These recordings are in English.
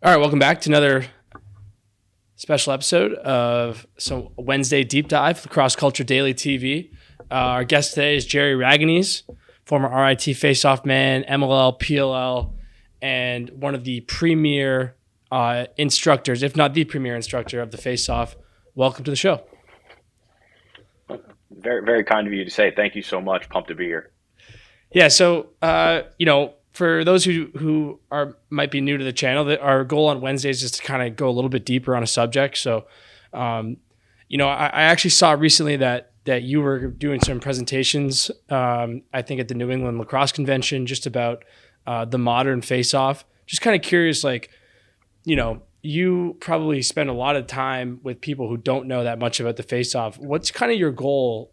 All right, welcome back to another special episode of some Wednesday deep dive across Culture Daily TV. Our guest today is Jerry Ragonese, former RIT Faceoff man, MLL, PLL, and one of the premier instructors, if not the premier instructor of the Faceoff. Welcome to the show. Very, very kind of you to say. Thank you so much. Pumped to be here. Yeah, so for those who are might be new to the channel, that our goal on Wednesdays is to kind of go a little bit deeper on a subject. So, um, I actually saw recently that you were doing some presentations. I think at the New England Lacrosse Convention, just about the modern face-off. Just kind of curious, like, you probably spend a lot of time with people who don't know that much about the face-off. What's kind of your goal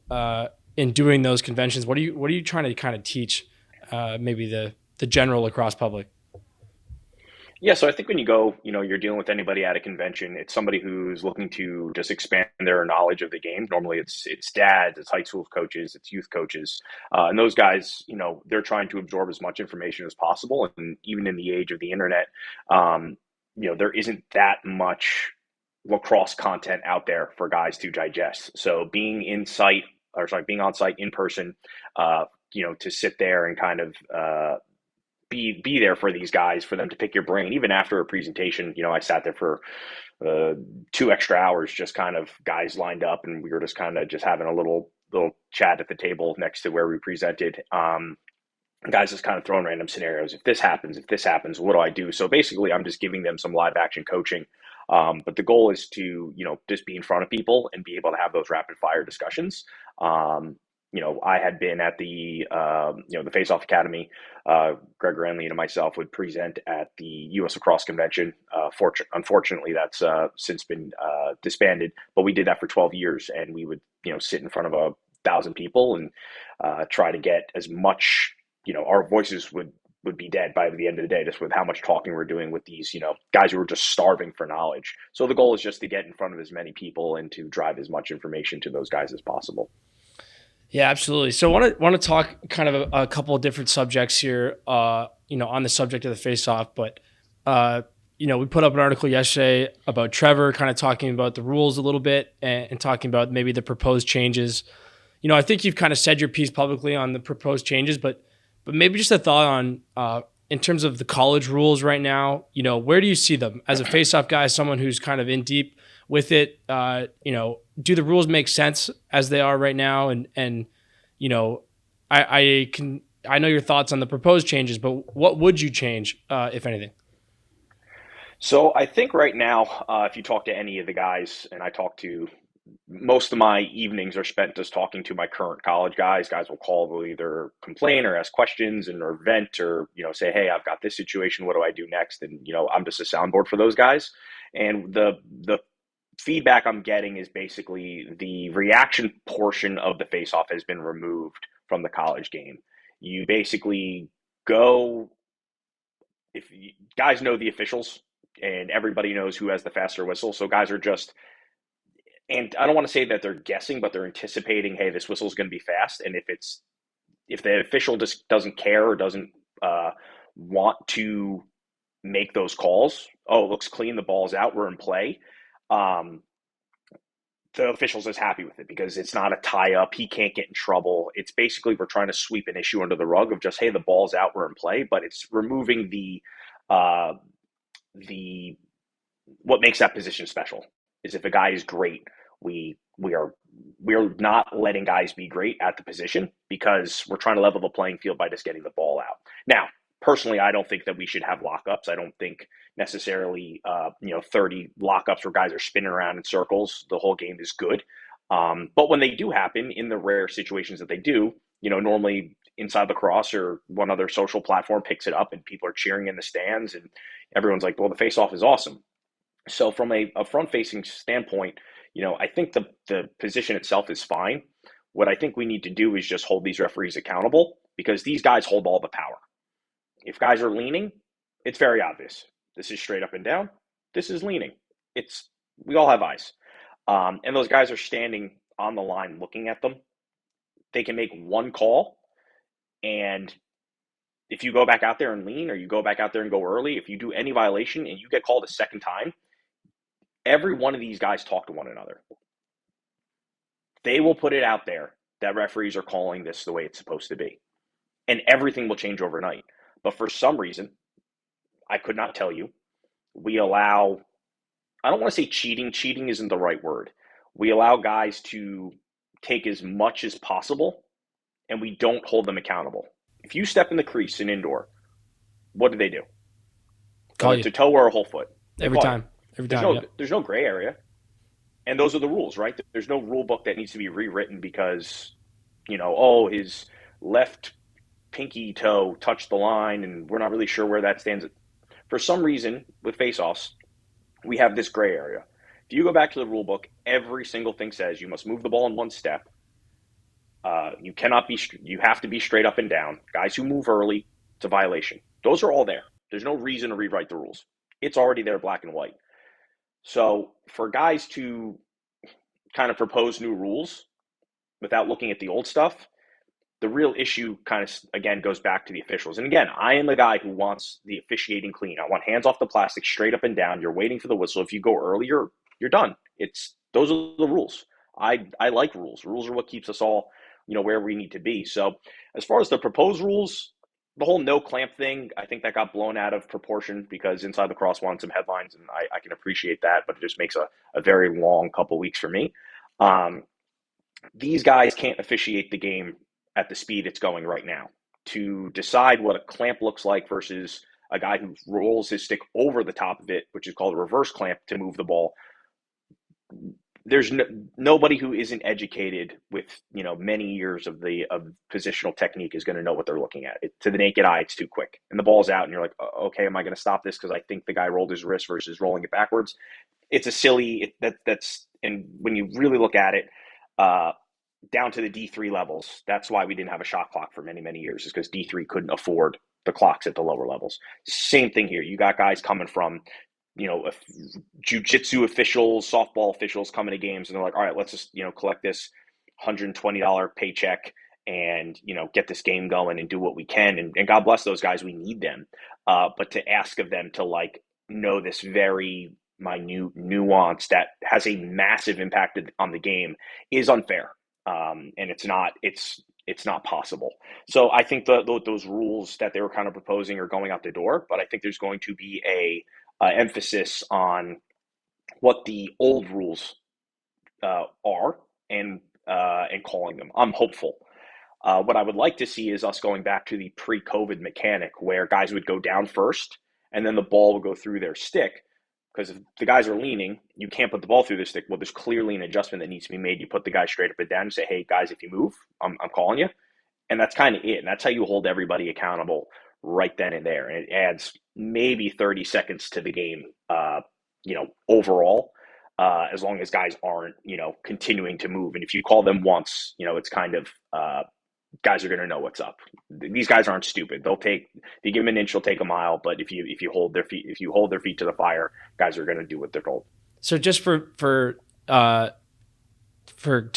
in doing those conventions? What are you trying to kind of teach maybe the general lacrosse public? Yeah, so I think when you go, you're dealing with anybody at a convention, it's somebody who's looking to just expand their knowledge of the game. Normally, it's dads, it's high school coaches, it's youth coaches, and those guys, they're trying to absorb as much information as possible. And even in the age of the internet, um, there isn't that much lacrosse content out there for guys to digest. So being on site in person, to sit there and kind of be there for these guys, for them to pick your brain. Even after a presentation, I sat there for 2 extra hours, just kind of guys lined up, and we were just kind of just having a little chat at the table next to where we presented. Guys just kind of throwing random scenarios. If this happens, what do I do? So basically, I'm just giving them some live action coaching. But the goal is to, just be in front of people and be able to have those rapid fire discussions. I had been at the Faceoff Academy. Greg Ranley and myself would present at the U.S. Lacrosse Convention. Unfortunately, that's since been disbanded, but we did that for 12 years, and we would, sit in front of 1,000 people and try to get as much, our voices would be dead by the end of the day, just with how much talking we're doing with these, guys who are just starving for knowledge. So the goal is just to get in front of as many people and to drive as much information to those guys as possible. Yeah, absolutely. So want to talk kind of a couple of different subjects here, on the subject of the face-off. But we put up an article yesterday about Trevor, kind of talking about the rules a little bit and talking about maybe the proposed changes. I think you've kind of said your piece publicly on the proposed changes, but maybe just a thought on in terms of the college rules right now. Where do you see them as a face-off guy, someone who's kind of in deep with it? Do the rules make sense as they are right now? And I know your thoughts on the proposed changes, but what would you change if anything? So I think right now, if you talk to any of the guys, and I talk to most of my evenings are spent just talking to my current college guys. Guys will call, will either complain or ask questions and or vent or say, "Hey, I've got this situation. What do I do next?" And I'm just a soundboard for those guys. And the feedback I'm getting is basically the reaction portion of the face-off has been removed from the college game. You basically go if you, guys know the officials and everybody knows who has the faster whistle. So guys are just, and I don't want to say that they're guessing, but they're anticipating, hey, this whistle is going to be fast. And if the official just doesn't care or doesn't want to make those calls, oh, it looks clean, the ball's out, we're in play. Um, the officials is happy with it because it's not a tie up. He can't get in trouble. It's basically we're trying to sweep an issue under the rug of just, hey, the ball's out, we're in play, but it's removing uh, the what makes that position special is if a guy is great, we're not letting guys be great at the position because we're trying to level the playing field by just getting the ball out. Now, personally, I don't think that we should have lockups. I don't think necessarily 30 lockups where guys are spinning around in circles. The whole game is good. But when they do happen, in the rare situations that they do, normally inside the cross or one other social platform picks it up and people are cheering in the stands and everyone's like, well, the face off is awesome. So from a front facing standpoint, I think the position itself is fine. What I think we need to do is just hold these referees accountable because these guys hold all the power. If guys are leaning, it's very obvious. This is straight up and down. This is leaning. We all have eyes. And those guys are standing on the line looking at them. They can make one call and If you go back out there and lean, or you go back out there and go early, if you do any violation and you get called a second time, every one of these guys talk to one another. They will put it out there that referees are calling this the way it's supposed to be, and everything will change overnight. But for some reason, I could not tell you, we allow, I don't want to say cheating. Cheating isn't the right word. We allow guys to take as much as possible, and we don't hold them accountable. If you step in the crease in indoor, what do they do? Call Whether you it's a toe or a whole foot, they every call you. time. Every time. Yep. There's no gray area, and those are the rules, right? There's no rule book that needs to be rewritten because, oh, his left pinky toe touched the line, and we're not really sure where that stands. For some reason, with faceoffs, we have this gray area. If you go back to the rule book, every single thing says you must move the ball in one step. You have to be straight up and down. Guys who move early, it's a violation. Those are all there. There's no reason to rewrite the rules. It's already there, black and white. So for guys to kind of propose new rules without looking at the old stuff, the real issue kind of, again, goes back to the officials. And again, I am the guy who wants the officiating clean. I want hands off the plastic, straight up and down. You're waiting for the whistle. If you go earlier, you're done. Those are the rules. I like rules. Rules are what keeps us all, where we need to be. So as far as the proposed rules, the whole no clamp thing, I think that got blown out of proportion because Inside the Cross wanted some headlines, and I can appreciate that, but it just makes a very long couple weeks for me. These guys can't officiate the game at the speed it's going right now. To decide what a clamp looks like versus a guy who rolls his stick over the top of it, which is called a reverse clamp to move the ball, there's nobody who isn't educated with many years of positional technique is going to know what they're looking at. To the naked eye, it's too quick, and the ball's out, and you're like, okay, am I going to stop this because I think the guy rolled his wrist versus rolling it backwards? It's a silly and when you really look at it, down to the D3 levels, that's why we didn't have a shot clock for many years, is because D3 couldn't afford the clocks at the lower levels. Same thing here. You got guys coming from jiu-jitsu officials, softball officials coming to games, and they're like, all right, let's just, collect this $120 paycheck and, get this game going and do what we can. And God bless those guys. We need them. But to ask of them to know this very minute nuance that has a massive impact on the game is unfair. And it's not possible. So I think those rules that they were kind of proposing are going out the door, but I think there's going to be a emphasis on what the old rules are and calling them. I'm hopeful. What I would like to see is us going back to the pre-COVID mechanic where guys would go down first and then the ball would go through their stick. Because if the guys are leaning, you can't put the ball through the stick. Well, there's clearly an adjustment that needs to be made. You put the guy straight up and down and say, hey, guys, if you move, I'm calling you. And that's kind of it. And that's how you hold everybody accountable right then and there. And it adds maybe 30 seconds to the game, overall, as long as guys aren't, continuing to move. And if you call them once, it's kind of guys are going to know what's up. These guys aren't stupid. If you give them an inch, they'll take a mile. But if you hold their feet to the fire, guys are going to do what they're told. So just to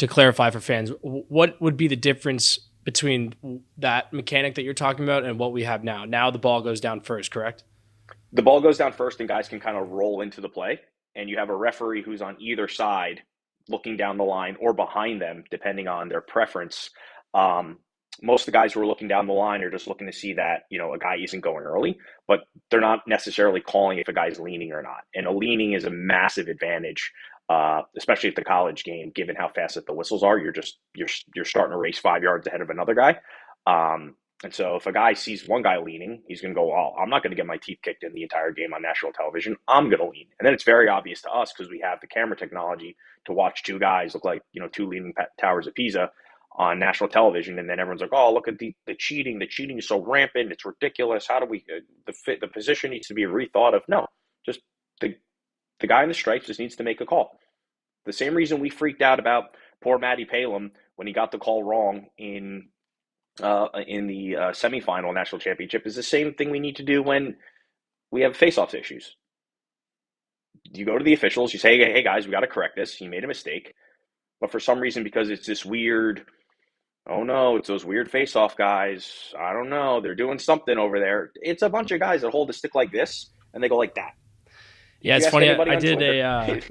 clarify for fans, what would be the difference between that mechanic that you're talking about and what we have now? Now the ball goes down first, correct? The ball goes down first and guys can kind of roll into the play. And you have a referee who's on either side looking down the line or behind them, depending on their preference. Most of the guys who are looking down the line are just looking to see that, a guy isn't going early, but they're not necessarily calling if a guy's leaning or not. And a leaning is a massive advantage, especially at the college game, given how fast that the whistles are. You're starting to race 5 yards ahead of another guy. And so if a guy sees one guy leaning, he's going to go, oh, I'm not going to get my teeth kicked in the entire game on national television. I'm going to lean. And then it's very obvious to us because we have the camera technology to watch two guys look like, two leaning towers of Pisa on national television. And then everyone's like, oh, look at the cheating. The cheating is so rampant. It's ridiculous. How do we the position needs to be rethought of? No, just the guy in the stripes just needs to make a call. The same reason we freaked out about poor Matty Palem when he got the call wrong in the semifinal national championship is the same thing we need to do when we have face-offs issues. You go to the officials, you say, hey guys, we got to correct this. He made a mistake. But for some reason, because it's this weird Oh no, it's those weird face-off guys. I don't know. They're doing something over there. It's a bunch of guys that hold a stick like this and they go like that. Yeah, If you it's ask funny. anybody I on did Twitter,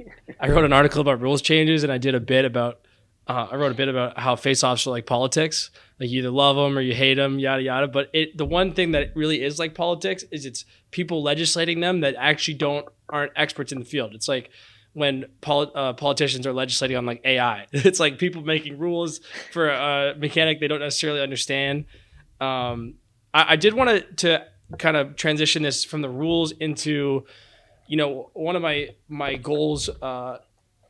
I wrote an article about rules changes, and I wrote a bit about how face-offs are like politics. Like you either love them or you hate them, yada yada. But the one thing that really is like politics is it's people legislating them that actually don't aren't experts in the field. It's like when politicians are legislating on like AI. It's like people making rules for a mechanic they don't necessarily understand. Um, I did want to kind of transition this from the rules into one of my goals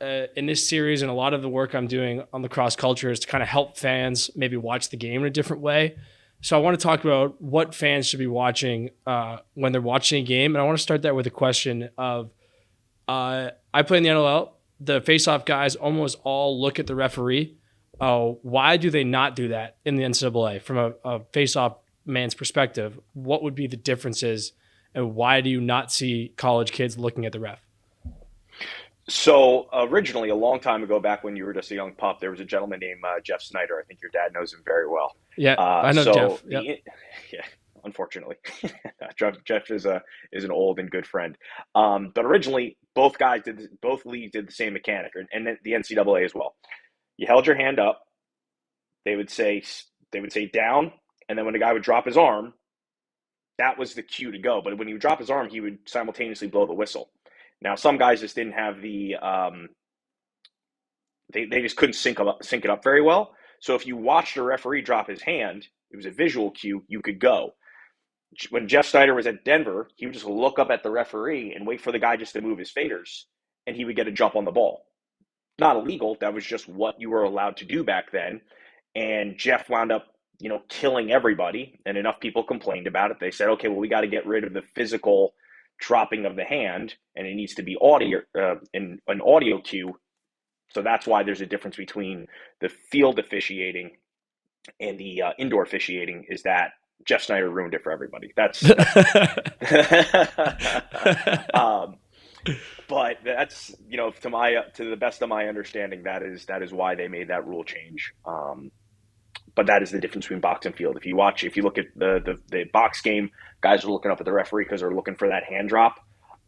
in this series and a lot of the work I'm doing on the cross culture is to kind of help fans maybe watch the game in a different way. So I want to talk about what fans should be watching when they're watching a game, and I want to start that with a question of I play in the NLL. The face-off guys almost all look at the referee. Why do they not do that in the NCAA from a face-off man's perspective? What would be the differences, and why do you not see college kids looking at the ref? so originally, a long time ago, back when you were just a young pup, there was a gentleman named Jeff Snyder. I think your dad knows him very well. Yeah, I know So Jeff. Yep. the yeah, unfortunately, Jeff is an old and good friend. But originally, both leagues did the same mechanic, and then the NCAA as well. You held your hand up. They would say they would say down, and then when the guy would drop his arm, that was the cue to go. But when he would drop his arm, he would simultaneously blow the whistle. Now, some guys just didn't have they just couldn't sync it up very well. So if you watched a referee drop his hand, it was a visual cue. You could go. When Jeff Snyder was at Denver, he would just look up at the referee and wait for the guy just to move his faders, and he would get a jump on the ball. Not illegal. That was just what you were allowed to do back then. And Jeff wound up, killing everybody. And enough people complained about it. They said, okay, well, we got to get rid of the physical dropping of the hand, and it needs to be audio in an audio cue. So that's why there's a difference between the field officiating and the indoor officiating. Is that Jeff Snyder ruined it for everybody. That's um, but that's to the best of my understanding, that is why they made that rule change. But that is the difference between box and field. If you look at the box game, guys are looking up at the referee because they're looking for that hand drop.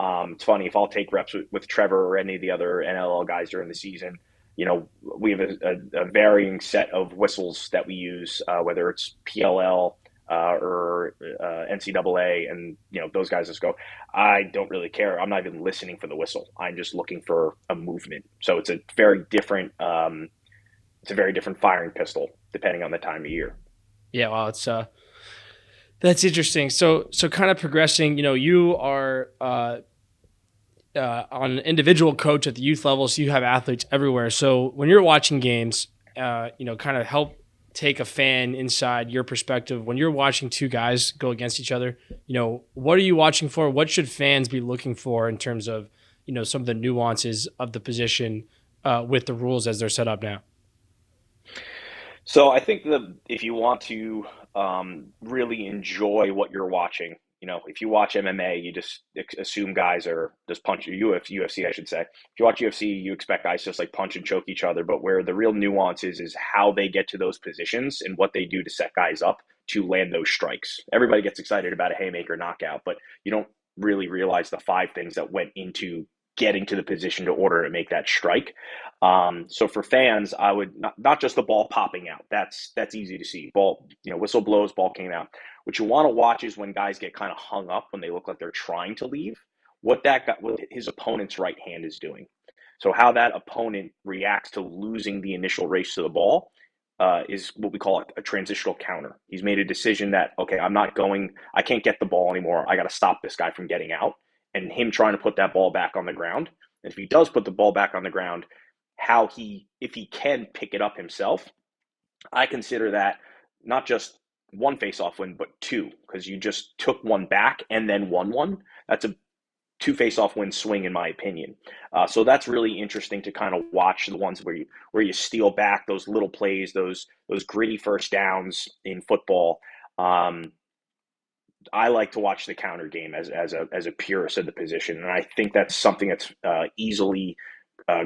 It's funny, if I'll take reps with Trevor or any of the other NLL guys during the season, we have a varying set of whistles that we use, whether it's PLL or NCAA, and those guys just go. I don't really care. I'm not even listening for the whistle. I'm just looking for a movement. So it's a very different. It's a very different firing pistol depending on the time of year. Yeah, well, it's that's interesting. So kind of progressing. You are on an individual coach at the youth level, so you have athletes everywhere. So when you're watching games, kind of help take a fan inside your perspective. When you're watching two guys go against each other, what are you watching for? What should fans be looking for in terms of, some of the nuances of the position with the rules as they're set up now? So I think that if you want to really enjoy what you're watching, if you watch MMA, you just assume guys are just punch UFC, I should say. If you watch UFC, you expect guys to just like punch and choke each other. But where the real nuance is how they get to those positions and what they do to set guys up to land those strikes. Everybody gets excited about a haymaker knockout, but you don't really realize the five things that went into getting to the position to order to make that strike. So for fans, I would not just the ball popping out. That's easy to see. Ball, whistle blows, ball came out. What you want to watch is when guys get kind of hung up when they look like they're trying to leave. What his opponent's right hand is doing. So how that opponent reacts to losing the initial race to the ball is what we call a transitional counter. He's made a decision that, okay, I can't get the ball anymore. I got to stop this guy from getting out, and him trying to put that ball back on the ground. And if he does put the ball back on the ground, if he can pick it up himself, I consider that not just one face-off win, but two, because you just took one back and then won one. That's a two face-off win swing, in my opinion. So that's really interesting to kind of watch the ones where you steal back those little plays, those gritty first downs in football. I like to watch the counter game as a purist of the position, and I think that's something that's easily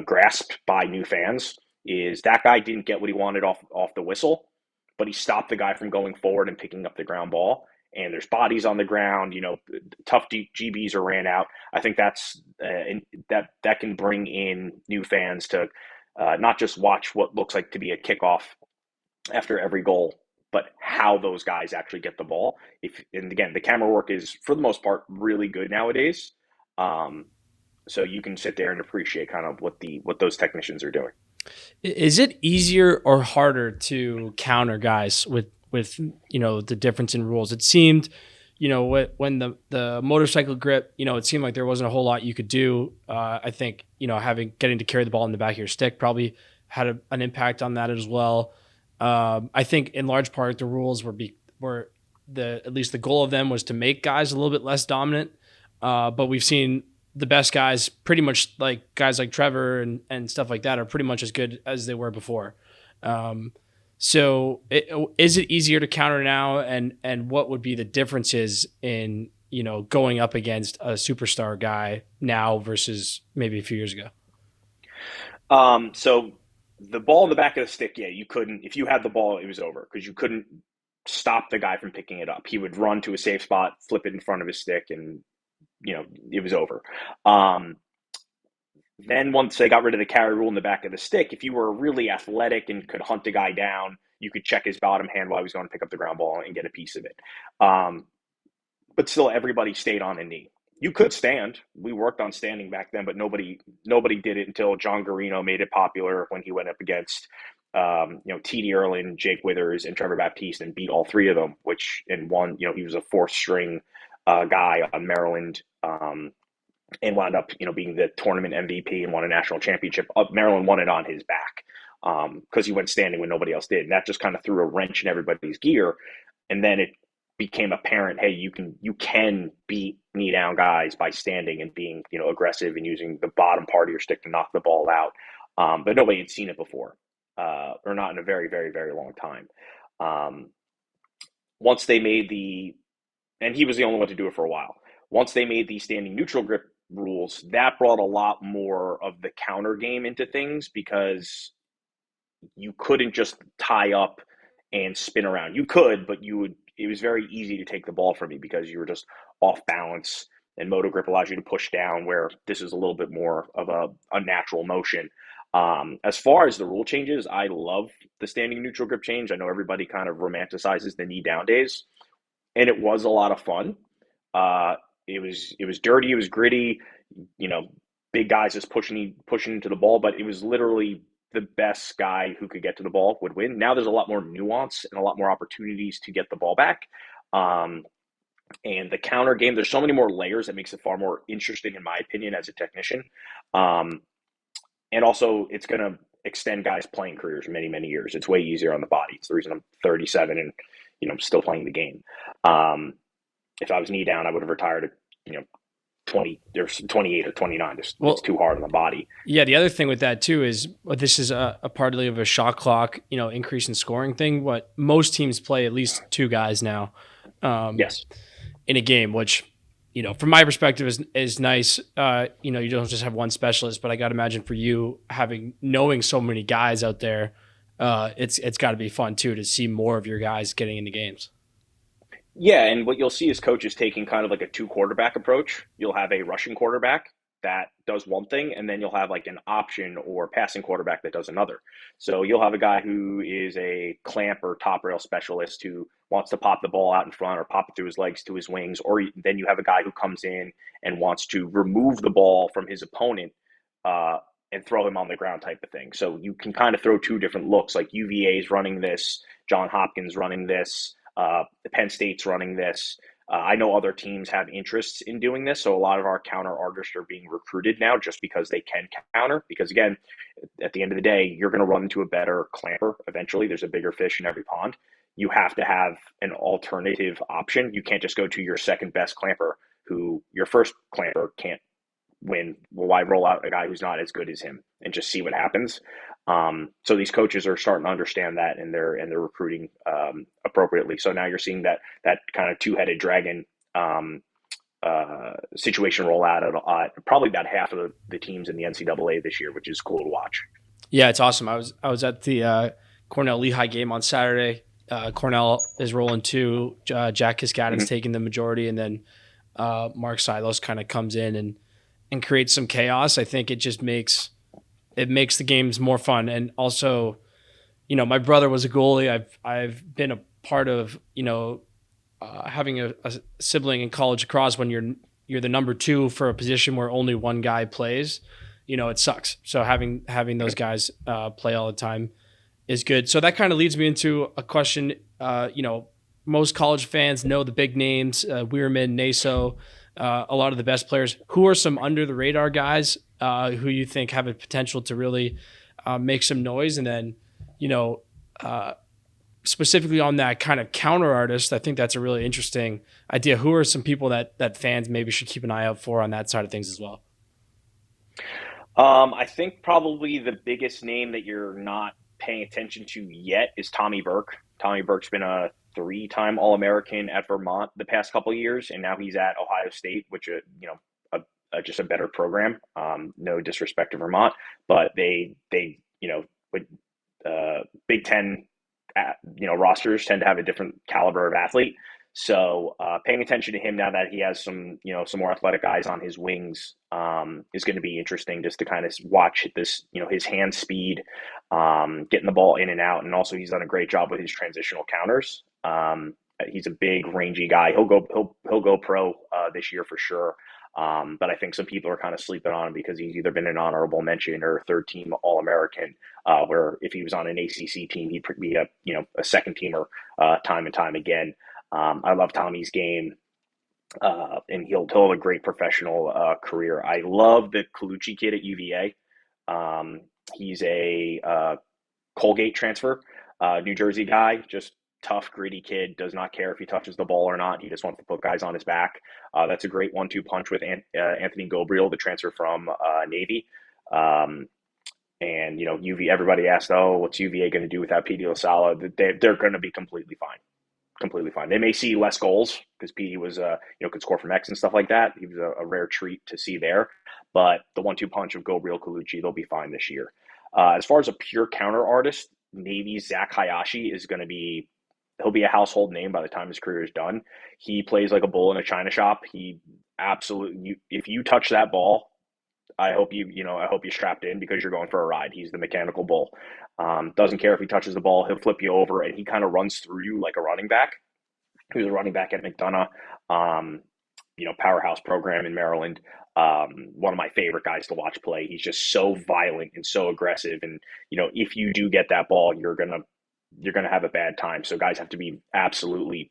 grasped by new fans. Is that guy didn't get what he wanted off the whistle? but he stopped the guy from going forward and picking up the ground ball. And there's bodies on the ground, tough GBs are ran out. I think that can bring in new fans to not just watch what looks like to be a kickoff after every goal, but how those guys actually get the ball. And again, the camera work is for the most part really good nowadays. Um, so you can sit there and appreciate kind of what those technicians are doing. Is it easier or harder to counter guys with the difference in rules? It seemed, when the motorcycle grip, it seemed like there wasn't a whole lot you could do. I think getting to carry the ball in the back of your stick probably had an impact on that as well. I think in large part the rules were at least the goal of them was to make guys a little bit less dominant. But we've seen the best guys, pretty much like guys like Trevor and stuff like that, are pretty much as good as they were before. So is it easier to counter now? And what would be the differences in, going up against a superstar guy now versus maybe a few years ago? So the ball in the back of the stick, yeah, you couldn't, if you had the ball, it was over because you couldn't stop the guy from picking it up. He would run to a safe spot, flip it in front of his stick, and, it was over. Um, Then once they got rid of the carry rule in the back of the stick, if you were really athletic and could hunt a guy down, you could check his bottom hand while he was going to pick up the ground ball and get a piece of it. Um, but still, everybody stayed on a knee. You could stand. We worked on standing back then, but nobody did it until John Garino made it popular when he went up against T.D. Erlin, Jake Withers, and Trevor Baptiste and beat all three of them. And won. He was a fourth string guy on Maryland. And wound up, being the tournament MVP and won a national championship. Maryland won it on his back because he went standing when nobody else did. And that just kind of threw a wrench in everybody's gear. And then it became apparent, hey, you can beat knee down guys by standing and being, aggressive and using the bottom part of your stick to knock the ball out. But nobody had seen it before, or not in a very, very, very long time. Um, Once they made and he was the only one to do it for a while. Once they made the standing neutral grip rules, that brought a lot more of the counter game into things because you couldn't just tie up and spin around. You could, but it was very easy to take the ball from you because you were just off balance, and moto grip allows you to push down where this is a little bit more of a natural motion. As far as the rule changes, I love the standing neutral grip change. I know everybody kind of romanticizes the knee down days, and it was a lot of fun. Uh, it was dirty, it was gritty, you know, big guys just pushing into the ball, but it was literally the best guy who could get to the ball would win. Now there's a lot more nuance and a lot more opportunities to get the ball back. Um, and the counter game, there's so many more layers that makes it far more interesting, in my opinion, as a technician. Um, and also, it's going to extend guys' playing careers many, many years. It's way easier on the body. It's the reason I'm 37 and still playing the game. Um, if I was knee down, I would have retired at 20 or 28 or 29. It's too hard on the body. Yeah, the other thing with that too is this is a partly of a shot clock, increase in scoring thing. What most teams play at least two guys now, Yes. in a game, which from my perspective is nice. You don't just have one specialist, but I got to imagine for you knowing so many guys out there, it's got to be fun too to see more of your guys getting into games. Yeah, and what you'll see is coaches taking kind of like a two quarterback approach. You'll have a rushing quarterback that does one thing, and then you'll have like an option or passing quarterback that does another. So you'll have a guy who is a clamp or top rail specialist who wants to pop the ball out in front or pop it through his legs to his wings, or then you have a guy who comes in and wants to remove the ball from his opponent uh, and throw him on the ground type of thing. So you can kind of throw two different looks, like UVA's running this, John Hopkins running this, Penn State's running this. I know other teams have interests in doing this, so a lot of our counter artists are being recruited now just because they can counter. Because again, at the end of the day, you're going to run into a better clamper eventually. There's a bigger fish in every pond. You have to have an alternative option. You can't just go to your second best clamper, who your first clamper can't win. Well, why roll out a guy who's not as good as him and just see what happens? So these coaches are starting to understand that, and they're recruiting appropriately. So now you're seeing that kind of two-headed dragon situation roll out at probably about half of the teams in the NCAA this year, which is cool to watch. Yeah, it's awesome. I was at the Cornell Lehigh game on Saturday. Cornell is rolling too. Jack Cascadon's Mhm. taking the majority, and then Mark Silos kind of comes in and creates some chaos. I think it makes the games more fun. And also, my brother was a goalie. I've been a part of having a sibling in college lacrosse when you're the number two for a position where only one guy plays. It sucks. So having those guys play all the time is good. So that kind of leads me into a question. Most college fans know the big names, Weirman, Naso, a lot of the best players. Who are some under the radar guys who you think have a potential to really make some noise? And then, you know, uh, specifically on that kind of counter artist, I think that's a really interesting idea. Who are some people that fans maybe should keep an eye out for on that side of things as well? I think probably the biggest name that you're not paying attention to yet is Tommy Burke. Tommy Burke's been a three-time All-American at Vermont the past couple of years, and now he's at Ohio State, which just a better program. No disrespect to Vermont, but they with Big Ten rosters tend to have a different caliber of athlete. So paying attention to him now that he has some more athletic guys on his wings is going to be interesting just to kind of watch this, his hand speed, getting the ball in and out, and also he's done a great job with his transitional counters. He's a big, rangy guy. He'll go pro this year for sure. But I think some people are kind of sleeping on him because he's either been an honorable mention or third team All American. Where if he was on an ACC team, he'd be a second teamer time and time again. I love Tommy's game, and he'll have a great professional career. I love the Colucci kid at UVA. He's a Colgate transfer, New Jersey guy, just tough, gritty kid. Does not care if he touches the ball or not. He just wants to put guys on his back. That's a great 1-2 punch with Anthony Gobriel, the transfer from Navy. Um, and UV. Everybody asked, "Oh, what's UVA going to do without Petey Lasala?" They're going to be completely fine. Completely fine. They may see less goals because Petey was, could score from X and stuff like that. He was a rare treat to see there. But the 1-2 punch of Gobriel Colucci, they'll be fine this year. As far as a pure counter artist, Navy's Zach Hayashi is going to be. He'll be a household name by the time his career is done. He plays like a bull in a china shop. He absolutely. If you touch that ball, I hope you strapped in because you're going for a ride. He's the mechanical bull. Doesn't care if he touches the ball. He'll flip you over, and he kind of runs through you like a running back. He was a running back at McDonough, powerhouse program in Maryland. One of my favorite guys to watch play. He's just so violent and so aggressive. And if you do get that ball, you're gonna have a bad time. So guys have to be absolutely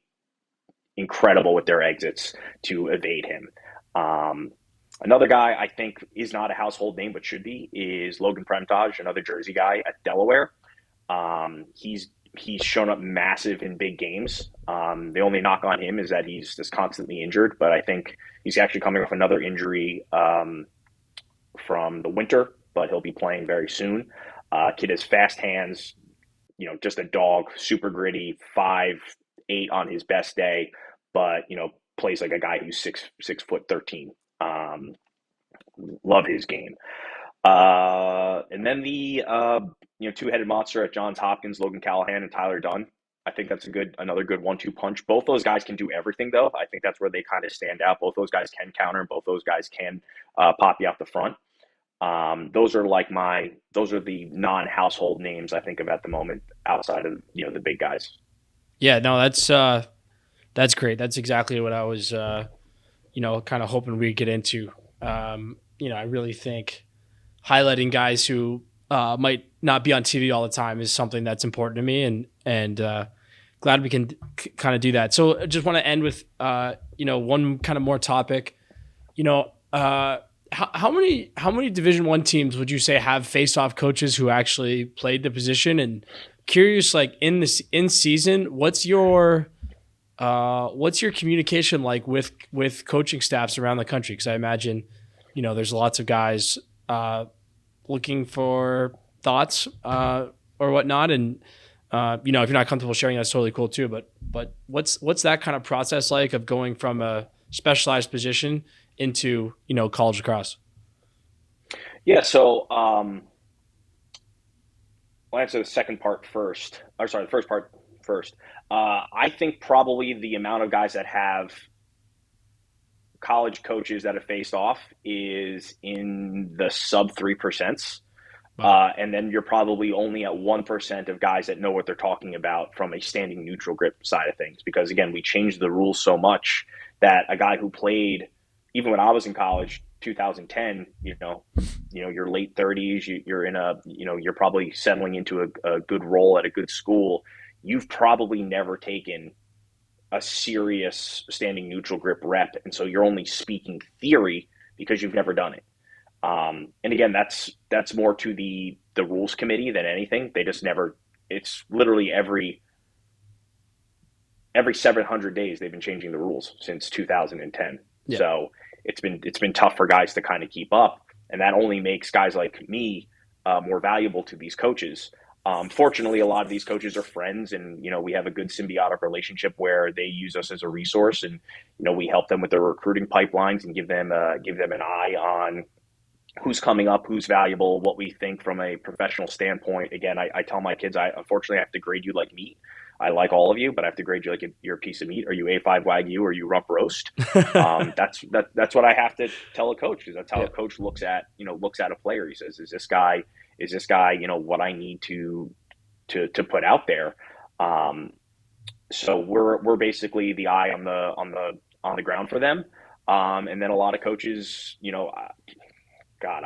incredible with their exits to evade him. Another guy I think is not a household name but should be is Logan Premtage, another Jersey guy at Delaware. He's shown up massive in big games. The only knock on him is that he's just constantly injured, but I think he's actually coming off another injury from the winter, but he'll be playing very soon. Kid has fast hands, just a dog, super gritty, 5'8" on his best day, but plays like a guy who's 6 foot 13. Love his game. And then the two-headed monster at Johns Hopkins, Logan Callahan and Tyler Dunn. I think that's another good 1-2 punch. Both those guys can do everything, though. I think that's where they kind of stand out. Both those guys can counter, and both those guys can pop you out the front. Those are the non-household names I think of at the moment outside of the big guys. Yeah, no, that's great. That's exactly what I was kind of hoping we'd get into. I really think highlighting guys who might not be on TV all the time is something that's important to me, and glad we can kind of do that. So I just want to end with one kind of more topic. How many Division I teams would you say have faceoff coaches who actually played the position? And curious, like in season, what's your communication like with coaching staffs around the country? Because I imagine, there's lots of guys looking for thoughts or whatnot, and if you're not comfortable sharing, that's totally cool too. But what's that kind of process like of going from a specialized position into college lacrosse? Yeah, so I'll answer the second part first. Or sorry, the first part first. I think probably the amount of guys that have college coaches that have faced off is in the sub 3%. Wow. And then you're probably only at 1% of guys that know what they're talking about from a standing neutral grip side of things. Because again, we changed the rules so much that a guy who played, even when I was in college, 2010, your late 30s, you're in you're probably settling into a good role at a good school. You've probably never taken a serious standing neutral grip rep. And so you're only speaking theory because you've never done it. And again, that's more to the rules committee than anything. They just never. It's literally every 700 days they've been changing the rules since 2010. Yeah. So it's been tough for guys to kind of keep up, and that only makes guys like me more valuable to these coaches. Fortunately, a lot of these coaches are friends, and we have a good symbiotic relationship where they use us as a resource, and we help them with their recruiting pipelines and give them an eye on who's coming up, who's valuable, what we think from a professional standpoint. Again, I tell my kids, unfortunately have to grade you like meat. I like all of you, but I have to grade you like you're a piece of meat. Are you A5 Wagyu or are you rump roast? That's what I have to tell a coach, because that's how a coach looks at a player. He says, is this guy what I need to put out there? So we're basically the eye on the ground for them. And then a lot of coaches, God,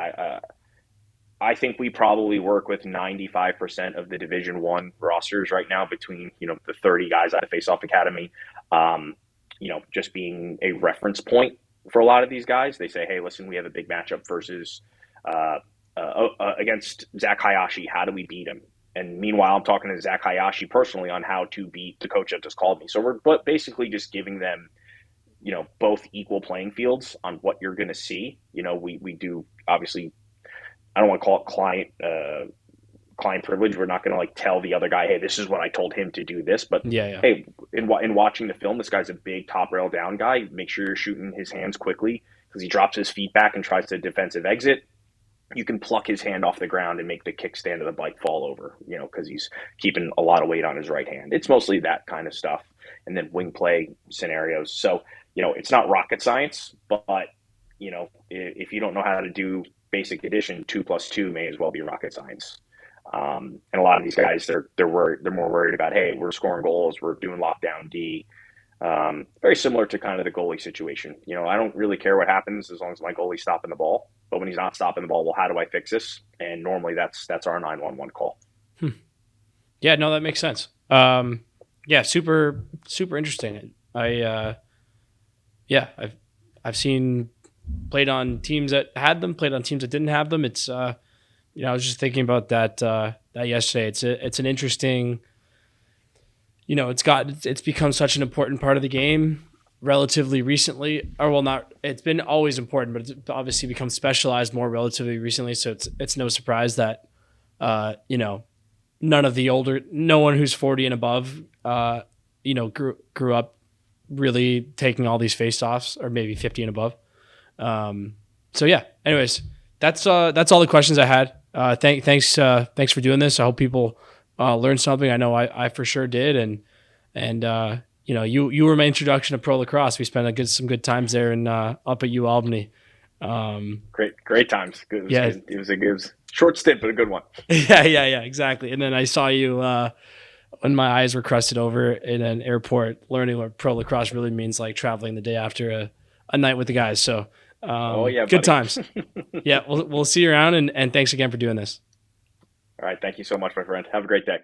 I think we probably work with 95% of the Division I rosters right now, between the 30 guys out of Faceoff Academy. Just being a reference point for a lot of these guys. They say, hey, listen, we have a big matchup versus against Zach Hayashi. How do we beat him? And meanwhile, I'm talking to Zach Hayashi personally on how to beat the coach that just called me. So we're basically just giving them both equal playing fields on what you're going to see. We do, obviously, I don't want to call it client privilege. We're not going to tell the other guy, hey, this is what I told him to do this. But hey, in watching the film, this guy's a big top rail down guy. Make sure you're shooting his hands quickly, because he drops his feet back and tries to defensive exit. You can pluck his hand off the ground and make the kickstand of the bike fall over, because he's keeping a lot of weight on his right hand. It's mostly that kind of stuff. And then wing play scenarios. So, it's not rocket science, but, if you don't know how to do basic addition, 2 + 2 may as well be rocket science. And a lot of these guys, they're more worried about, hey, we're scoring goals, we're doing lockdown D. Very similar to kind of the goalie situation. I don't really care what happens as long as my goalie's stopping the ball. But when he's not stopping the ball, well, how do I fix this? And normally that's our 911 call. Yeah, no, that makes sense. Super, super interesting. I've seen, played on teams that had them, played on teams that didn't have them. It's I was just thinking about that yesterday. It's an interesting, it's become such an important part of the game relatively recently, or well, not, it's been always important, but it's obviously become specialized more relatively recently. So it's no surprise that no one who's 40 and above grew up really taking all these face-offs, or maybe 50 and above. So yeah, anyways, that's all the questions I had. Thanks for doing this. I hope people learned something. I know I for sure did. And you were my introduction to pro lacrosse. We spent some good times there and up at U Albany. Great times. Good. It was a short stint, but a good one. Yeah, exactly. And then I saw you when my eyes were crusted over in an airport, learning what pro lacrosse really means, like traveling the day after a night with the guys. So good times. Yeah, we'll see you around, and thanks again for doing this. All right, thank you so much, my friend. Have a great day.